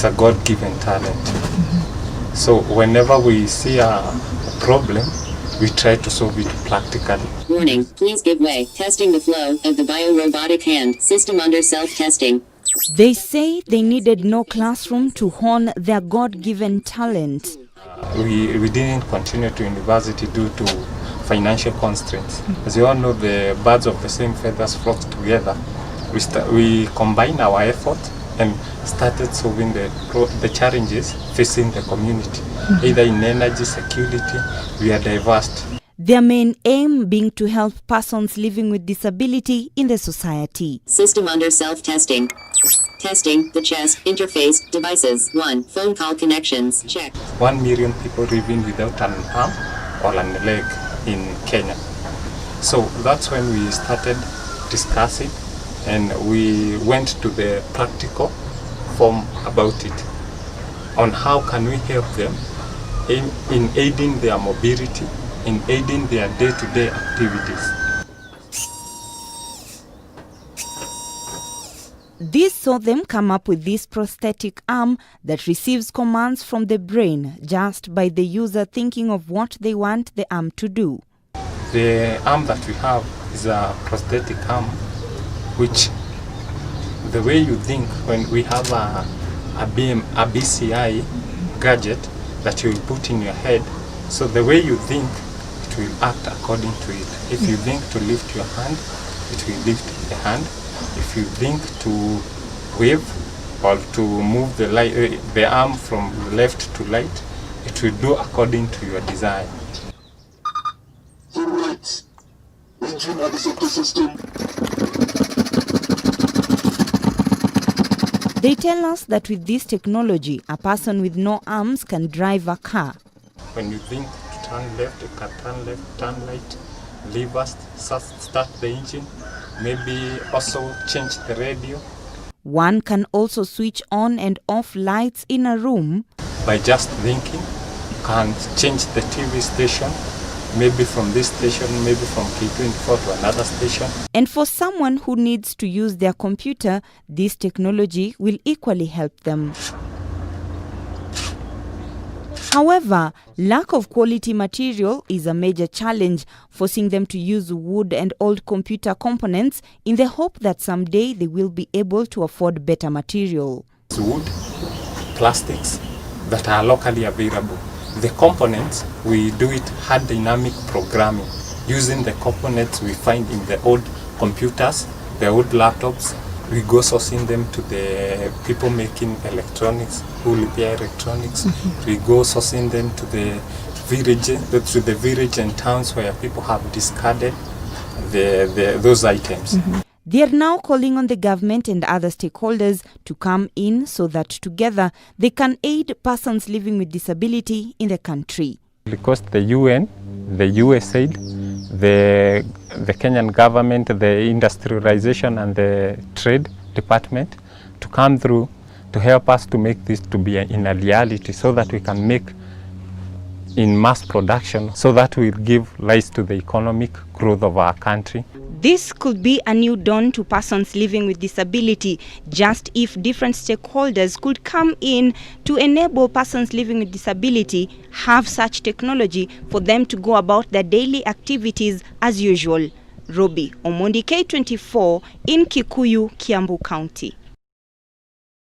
it's a God-given talent. So whenever we see a problem, we try to solve it practically. Warning, please give way. Testing the flow of the biorobotic hand system under self-testing. They say they needed no classroom to hone their God-given talent. We didn't continue to university due to financial constraints. As you all know, the birds of the same feathers flock together. We combined our effort and started solving the challenges facing the community, either in energy, security. We are diverse. Their main aim being to help persons living with disability in the society. System under self-testing. Testing the chest interface devices. 1. Phone call connections. Check. 1 million people living without an arm or a leg in Kenya. So that's when we started discussing, and we went to the practical form about it, on how can we help them in aiding their mobility, in aiding their day-to-day activities. This saw them come up with this prosthetic arm that receives commands from the brain just by the user thinking of what they want the arm to do. The arm that we have is a prosthetic arm, which the way you think, when we have a BCI gadget that you will put in your head, so the way you think, it will act according to it. If you think to lift your hand, it will lift the hand. If you think to wave or to move the arm from left to right, it will do according to your desire. Right. Engine of the safety system. They tell us that with this technology, a person with no arms can drive a car. When you think to turn left, you can turn left, turn right, reverse, start the engine, maybe also change the radio. One can also switch on and off lights in a room. By just thinking, you can change the TV station, maybe from this station, maybe from K24 to another station. And for someone who needs to use their computer, this technology will equally help them. However, lack of quality material is a major challenge, forcing them to use wood and old computer components in the hope that someday they will be able to afford better material. Wood, plastics that are locally available. The components, we do it hard dynamic programming, using the components we find in the old computers, the old laptops. We go sourcing them to the people making electronics, who repair electronics. We go sourcing them to the village and towns where people have discarded those items. They are now calling on the government and other stakeholders to come in so that together they can aid persons living with disability in the country. Because the UN, the USAID, the Kenyan government, the industrialization and the trade department to come through to help us to make this to be in a reality, so that we can make in mass production, so that will give rise to the economic growth of our country. This could be a new dawn to persons living with disability, just if different stakeholders could come in to enable persons living with disability have such technology for them to go about their daily activities as usual. Robi Omondi, K24 in Kikuyu, Kiambu County.